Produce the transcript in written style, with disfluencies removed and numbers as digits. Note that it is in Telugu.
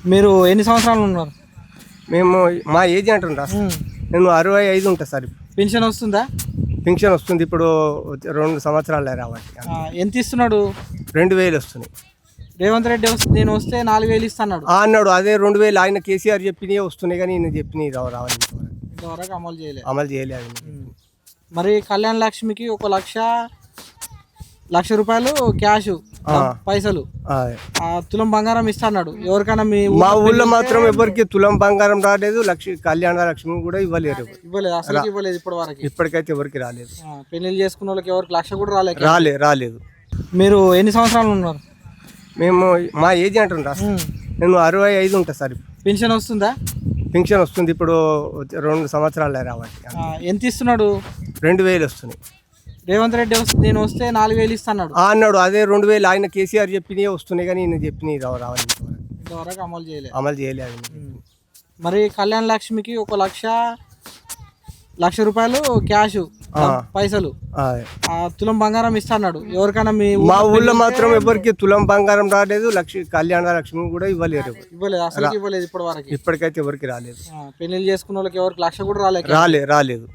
మీరు ఎన్ని సంవత్సరాలు ఉన్నారు? మేము మా ఏజ్ అంటుండ్రా. నేను 65 ఉంటా సార్. పెన్షన్ వస్తుందా? పెన్షన్ వస్తుంది ఇప్పుడు 2 సంవత్సరాలు రావాలి. ఎంత ఇస్తున్నాడు? 2000 వస్తుంది. రేవంత్ రెడ్డి నేను వస్తే 4000 ఇస్తున్నాడు అన్నాడు. అదే 2000 ఆయన కేసీఆర్ చెప్పినవి వస్తున్నాయి కానీ ఈయన చెప్పినవి రావాలి. ఇంతవరకు అమలు చేయలేదు. మరి కళ్యాణ లక్ష్మికి 1,00,000 రూపాయలు క్యాష్ పైసలు తులం బంగారం ఇస్తాడు. ఎవరికైనా మా ఊళ్ళో మాత్రం ఎవరికి తులం బంగారం రాలేదు. కళ్యాణ లక్ష్మి కూడా ఇవ్వలేదు. అసలు ఇవ్వలేదు ఇప్పటి వరకు. ఇప్పటికైతే ఎవరికి రాలేదు. పెళ్లి చేసుకున్న వాళ్ళకి ఎవరికి 1,00,000 కూడా రాలేదు. మీరు ఎన్ని సంవత్సరాలు ఉన్నారు? మేము మా ఏజ్ అంటుండ్రా. నేను 65 ఉంటా సార్. పెన్షన్ వస్తుందా? పెన్షన్ వస్తుంది ఇప్పుడు 2 సంవత్సరాలు రావాలి. ఎంత ఇస్తున్నాడు? 2000 వస్తుంది. రేవంత్ రెడ్డి నేను వస్తే 4000 ఇస్తున్నాడు. అన్నాడు. అదే 2000 ఆయన కేసీఆర్ చెప్పినవి వస్తున్నాయి కానీ ఈయన చెప్పినవి రావాలి. ఇంతవరకు అమలు చేయలేదు. మరి కళ్యాణ లక్ష్మికి 1,00,000 రూపాయలు క్యాష్ పైసలు తులం బంగారం ఇస్తాడు. ఎవరికైనా మా ఊళ్ళో మాత్రం ఎవరికి తులం బంగారం రాలేదు. కళ్యాణ లక్ష్మి కూడా ఇవ్వలేదు. అసలు ఇవ్వలేదు ఇప్పటి వరకు. ఇప్పటికైతే ఎవరికి రాలేదు. పెళ్లి చేసుకున్న వాళ్ళకి ఎవరికి 1,00,000 కూడా రాలేదు.